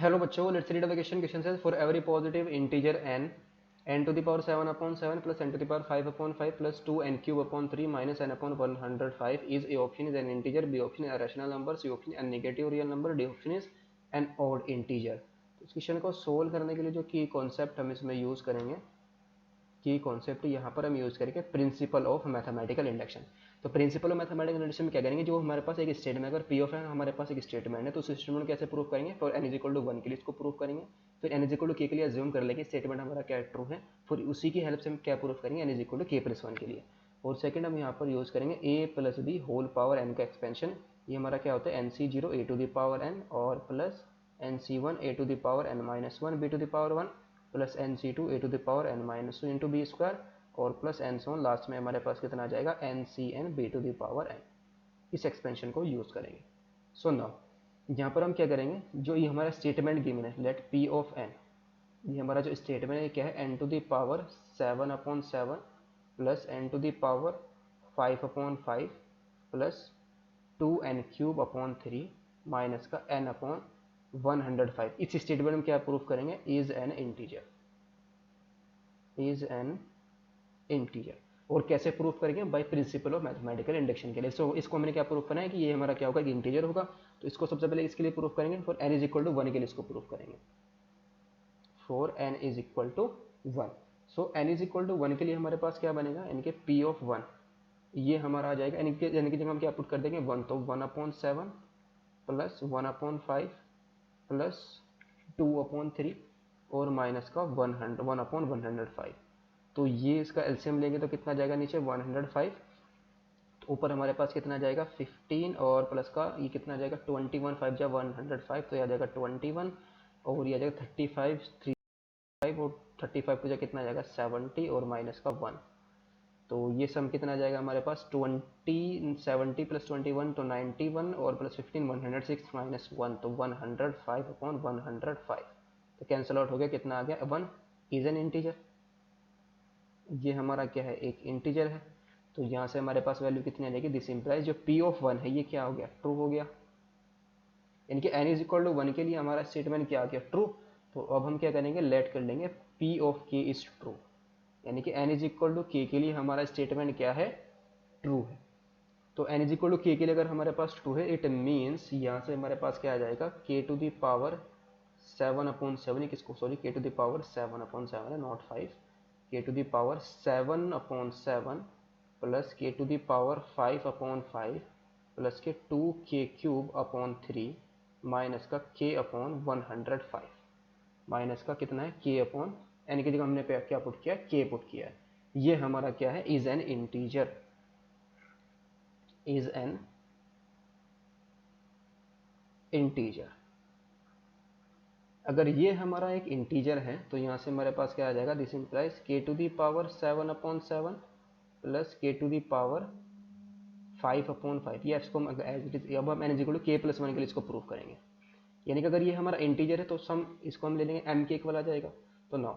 Hello बच्चों, let's read the question says for every positive integer n to the power 7 upon 7 plus n to the power 5 upon 5 plus 2 n cube upon 3 minus n upon 105 is A option is an integer, B option is rational number, C option an negative real number, D option is an odd integer. तो इस question को solve करने के लिए जो की concept हम इसमें यूज करेंगे, की कॉन्सेप्ट यहाँ पर हम यूज करेंगे प्रिंसिपल ऑफ मैथमेटिकल इंडक्शन। तो प्रिंसिपल ऑफ मैथमेटिकल इंडक्शन में क्या करेंगे, जो हमारे पास एक स्टेटमेंट, अगर पी ऑफ एन हमारे पास एक स्टेटमेंट है तो उस स्टेटमेंट कैसे प्रूव करेंगे, for n is equal to 1 के लिए इसको प्रूव करेंगे, फिर एन इज इक्वल टू के लिए अज्यूम कर लेंगे स्टेटमेंट हमारा क्या ट्रू है, फिर उसी की हेल्प से हम क्या प्रूव करेंगे, N is equal to k plus 1 के लिए। और सेकंड हम यहाँ पर यूज करेंगे A plus B whole power N का एक्सपेंशन, ये हमारा क्या होता है N C zero A to the power N और plus N C one A to the power N minus one B to the power 1 plus N C two A to the power N minus two into B square और plus and so on, last में हमारे पास कितना आ जाएगा N C N B to the power n. इस expansion को use करेंगे। सो नाउ यहाँ पर हम क्या करेंगे, जो ये हमारा स्टेटमेंट गिवन है लेट पी ऑफ एन, ये हमारा जो स्टेटमेंट है क्या है n to the power 7 upon 7 plus n to the power 5 upon 5 plus 2 n cube upon 3 minus का एन अपॉन 105। इस स्टेटमेंट में क्या प्रूफ करेंगे, is an integer, is an integer. और कैसे प्रूफ करेंगे, by principle of mathematical induction के लिए। सो इसको हमने क्या प्रूफ करना है कि ये हमारा क्या होगा, इंटीजर होगा। तो इसको सबसे पहले इसके लिए प्रूफ करेंगे, for n is equal to 1 के लिए इसको प्रूफ करेंगे, for n is equal to 1। So n is equal to 1 के लिए हमारे पास क्या बनेगा, यानी कि पी ऑफ 1 ये हमारा आ जाएगा, यानी कि जगह हम क्या पुट कर देंगे 1, तो 1 upon 7 plus 1 upon 5 plus 2 upon 3 और माइनस का 1 अपॉन 105। तो ये इसका एलसीएम लेंगे तो कितना जाएगा नीचे 105, तो ऊपर हमारे पास कितना जाएगा 15 और प्लस का ये कितना जाएगा 21, 5 जा 105 तो यह आ जाएगा 21 और ये आ जाएगा 35 3 और 35 को कितना जाएगा 70 और माइनस का 1। तो ये सम कितना जाएगा हमारे पास 20 70 प्लस 21 तो 91 और प्लस 15 106 माइनस 1 तो 105 अपॉन 105। तो कैंसिल आउट हो गया, कितना आ गया 1 इज एन इंटीजर। ये हमारा क्या है एक इंटीजर है, तो यहाँ से हमारे पास वैल्यू कितनी आ जाएगी, दिस इंप्लाइज जो पी ऑफ 1 है ये क्या हो गया ट्रू हो गया, यानी कि एन इज इक्वल टू 1 के लिए हमारा स्टेटमेंट क्या आ गया ट्रू। तो अब हम क्या करेंगे, लेट कर लेंगे पी ऑफ के इज ट्रू, यानी कि एन इज इक्वल टू के लिए हमारा स्टेटमेंट क्या है ट्रू है। तो एन इज इक्वल टू के लिए अगर हमारे पास ट्रू है, इट मीन्स यहाँ से हमारे पास क्या आ जाएगा के टू द पावर 7 अपॉन 7, किसको सॉरी के टू द पावर 7 अपॉन 7 है not 5, K to the power 7 upon 7 plus के to the power 5 upon 5 plus K 2 के क्यूब अपॉन 3 माइनस का के अपॉन 105, माइनस का कितना है के अपॉन, यानी कि जगह हमने क्या पुट किया के पुट किया है। ये हमारा क्या है is an integer, is an integer. अगर ये हमारा एक इंटीजर है तो यहाँ से हमारे पास क्या आ जाएगा, this implies k to the power 7 upon 7 plus के टू दी पावर 5 अपॉन 5। ये इसको हम एज इट इज, अब हम n is equal to k plus 1 के लिए इसको प्रूव करेंगे, यानी कि अगर ये हमारा इंटीजर है तो सम इसको हम ले लेंगे एम के इक्वल आ जाएगा। तो नाउ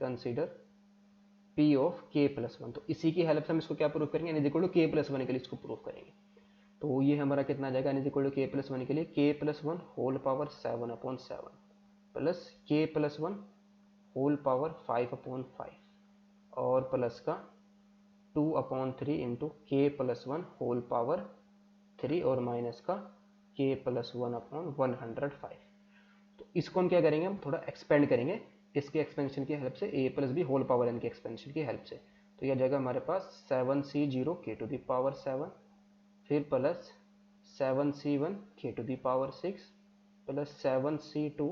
कंसीडर पी ऑफ के प्लस 1, तो इसी की हेल्प से हम इसको क्या प्रूव करेंगे, N is equal to k plus 1 के लिए इसको प्रूव करेंगे। तो ये हमारा कितना आ जाएगा, n is equal to k plus 1 के लिए k plus 1 whole power 7 upon 7 plus k plus 1 whole power 5 upon 5 और प्लस का 2 upon 3 into k plus 1 whole power 3 और माइनस का के प्लस 1 अपॉन 105। तो इसको हम क्या करेंगे, हम थोड़ा एक्सपेंड करेंगे इसके एक्सपेंशन की हेल्प से, A plus B whole power N के एक्सपेंशन की हेल्प से। तो यह जाएगा हमारे पास 7c0 के टू द पावर 7 फिर प्लस 7c1 के to the power 6 plus 7c2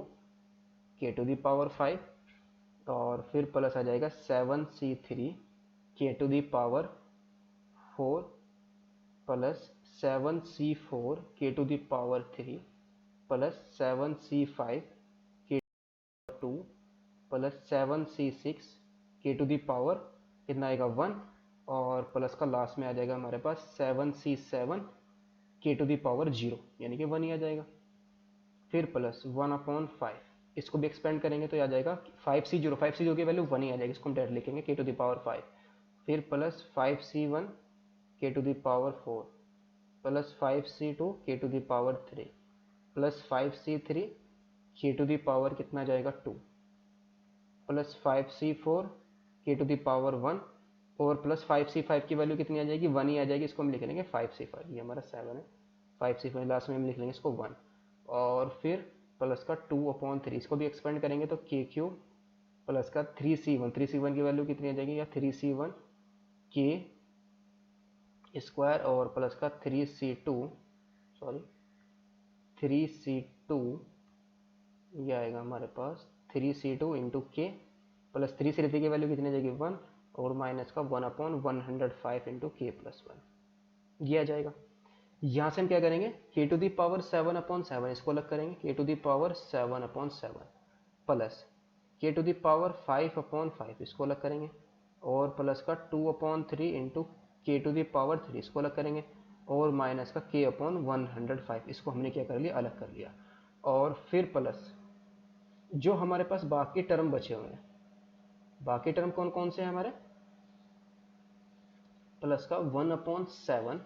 के टू दी पावर 5 और फिर प्लस आ जाएगा 7c3 के to the power 4 plus 7c4 के to the power 3 plus 7c5 के 2 प्लस 7c6 के टू दी पावर कितना आएगा 1 और प्लस का लास्ट में आ जाएगा हमारे पास 7c7 के टू दी पावर 0, यानी कि 1 ही आ जाएगा। फिर प्लस 1 अपॉन 5, इसको भी एक्सपेंड करेंगे तो आ जाएगा 5c0 की वैल्यू 1 ही आ जाएगी, इसको हम डायरेक्ट लिखेंगे के टू दी पावर 5। फिर प्लस 5c1 के to the power 4 plus 5c2 के to the power 3 plus 5c3 के टू दी पावर कितना जाएगा 2 प्लस 5c4 के टू दी पावर 1 और प्लस 5c5 की वैल्यू कितनी आ जाएगी 1 ही आ जाएगी, इसको हम लिख लेंगे 5c5, ये हमारा 7 है, 5c5 लास्ट में हम लिख लेंगे इसको 1 और फिर प्लस का 2/3, इसको भी एक्सपेंड करेंगे तो के क्यूब प्लस का 3c1 की वैल्यू कितनी आ जाएगी या 3c1 के स्क्वायर और प्लस का 3c2 ये आएगा हमारे पास 3c2 into k plus 3c3 की वैल्यू कितनी आ जाएगी 1 और माइनस का 1/105 इंटू के प्लस 1 ये आ जाएगा। यहाँ से हम क्या करेंगे के टू दी पावर 7/7 इसको अलग करेंगे, के टू दी पावर 7/7 प्लस के टू दी पावर 5/5 इसको अलग करेंगे और प्लस का 2/3 इंटू के टू दी पावर 3 इसको अलग करेंगे और माइनस का k/105 इसको हमने क्या कर लिया अलग कर लिया। और फिर प्लस जो हमारे पास बाकी टर्म बचे हुए हैं, बाकी टर्म कौन कौन से हैं हमारे, प्लस का 1/7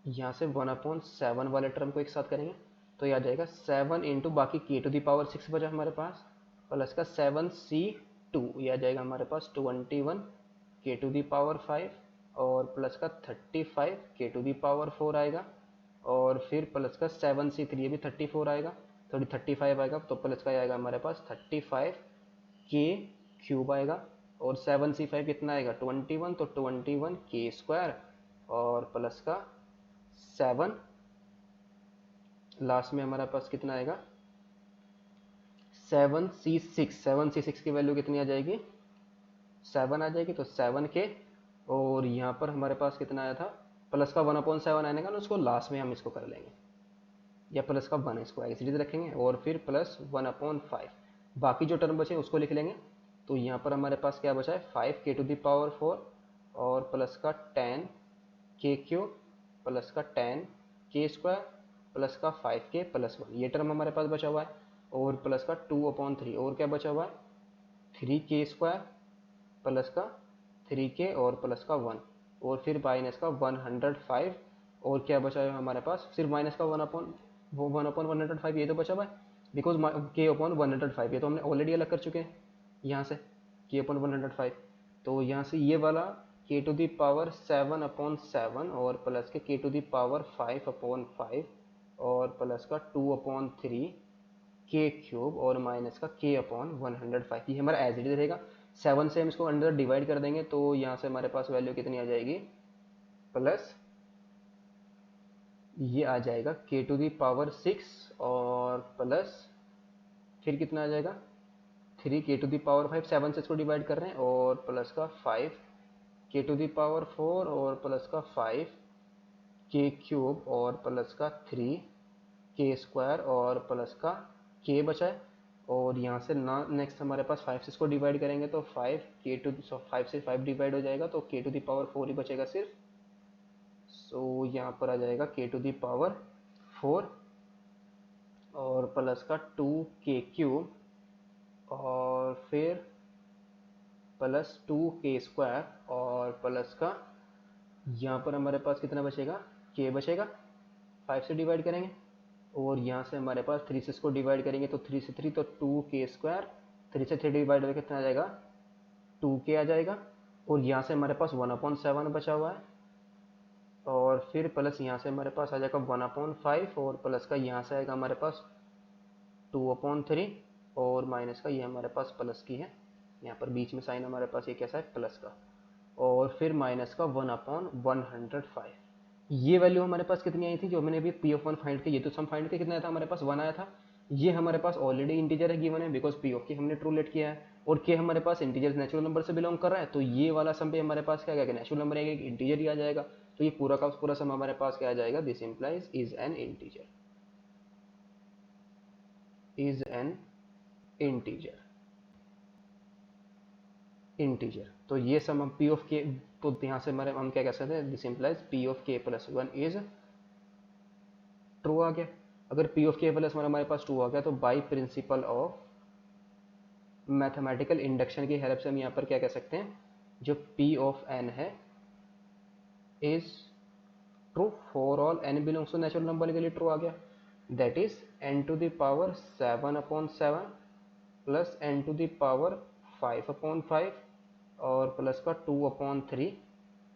यहाँ से 1/7 वाले टर्म को एक साथ करेंगे तो यह आ जाएगा 7 इंटू बाकी के टू दी पावर 6 बचा हमारे पास प्लस का 7c2 यह आ जाएगा हमारे पास 21 के टू दी पावर 5 और प्लस का 35 के टू दी पावर 4 आएगा और फिर प्लस का 7c3 ये भी 34 आएगा, 35 आएगा तो प्लस का आएगा हमारे पास 35 के क्यूब आएगा और 7c5 कितना आएगा 21 तो 21 के स्क्वायर और प्लस का 7 लास्ट में हमारे पास कितना आएगा 7c6 की वैल्यू कितनी आ जाएगी 7 आ जाएगी तो 7 के और यहाँ पर हमारे पास कितना आया था प्लस का 1/7 आने का ना उसको लास्ट में हम इसको कर लेंगे या प्लस का 1 इसको ऐसे सीधे रखेंगे और फिर प्लस 1/5 बाकी जो टर्म बचे उसको लिख लेंगे तो यहाँ पर हमारे पास क्या बचा है 5 के टू दी पावर 4 और प्लस का 10 के क्यूब प्लस का 10 के स्क्वायर प्लस का 5k प्लस 1 ये टर्म हमारे पास बचा हुआ है और प्लस का 2/3 और क्या बचा हुआ है 3k स्क्वायर प्लस का 3k और प्लस का 1 और फिर माइनस का 105 और क्या बचा है हमारे पास सिर्फ माइनस का 1/105 ये तो बचा हुआ है बिकॉज k/105 ये तो हमने ऑलरेडी अलग कर चुके हैं यहाँ से k/105 तो यहाँ से ये वाला k टू दी पावर 7/7 और प्लस के k टू दी पावर 5/5 और प्लस का 2/3 k क्यूब और माइनस का k/105 ये हमारा एज इट इज रहेगा। 7 से हम इसको अंडर डिवाइड कर देंगे तो यहाँ से हमारे पास वैल्यू कितनी आ जाएगी प्लस ये आ जाएगा k टू दी पावर 6 और प्लस फिर कितना आ जाएगा 3 k टू दी पावर 5 7 से इसको डिवाइड कर रहे हैं और प्लस का 5 k टू दी पावर 4 और प्लस का 5 k क्यूब और प्लस का 3 k स्क्वायर और प्लस का k बचा है और यहाँ से ना नेक्स्ट हमारे पास 5 से इसको डिवाइड करेंगे तो 5 से 5 डिवाइड हो जाएगा तो k टू दी पावर 4 ही बचेगा सिर्फ। सो यहाँ पर आ जाएगा k टू दी पावर 4 और प्लस का 2k क्यूब और फिर प्लस 2k स्क्वायर और प्लस का यहाँ पर हमारे पास कितना बचेगा k बचेगा 5 से डिवाइड करेंगे और यहाँ से हमारे पास 3 से इसको डिवाइड करेंगे तो 3 से 3 तो 2k स्क्वायर 3 से 3 डिवाइड होकर कितना आ जाएगा 2k आ जाएगा और यहाँ से हमारे पास 1/7 बचा हुआ है और फिर प्लस यहाँ से हमारे पास आ जाएगा 1/5 और प्लस का यहाँ से आएगा हमारे पास 2/3 और माइनस का ये हमारे पास प्लस की है, यहाँ पर बीच में साइन हमारे पास ये कैसा है प्लस का और फिर माइनस का 1/105 ये वैल्यू हमारे पास कितनी आई थी जो मैंने अभी p(1) फाइंड की, ये तो सम फाइंड किया कितना था हमारे पास 1 आया था, ये हमारे पास ऑलरेडी इंटीजर है गिवन है बिकॉज p(k) हमने ट्रू लेट किया है और k हमारे पास इंटीजर नेचुरल नंबर से बिलोंग कर रहा है तो ये वाला सम पे हमारे पास क्या आएगा नेचुरल नंबर आएगा इंटीजर ही आ जाएगा तो ये पूरा का पूरा सम हमारे पास क्या आ जाएगा this implies is an integer तो ये सम हम p ऑफ k तो यहाँ से हमारे हम क्या कह सकते हैं this implies p of k plus 1 is true आ गया। अगर p ऑफ k प्लस 1 हमारे पास ट्रू आ गया तो by principal of mathematical induction की हेल्प से हम यहाँ पर क्या कह सकते हैं जो p ऑफ n है is true for all n belongs to natural number के लिए ट्रू आ गया that is n to the power 7/7 plus n to the power 5/5 और प्लस का 2/3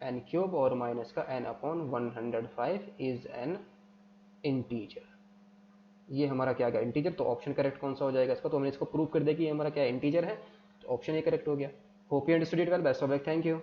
n क्यूब और माइनस का n/105 इज एन इंटीजर। ये हमारा क्या गया इंटीजर। तो ऑप्शन करेक्ट कौन सा हो जाएगा इसका, तो हमने इसको प्रूव कर दिया कि ये हमारा क्या इंटीजर है, तो ऑप्शन ए करेक्ट हो गया। Hope you understood it well, best of luck, thank you.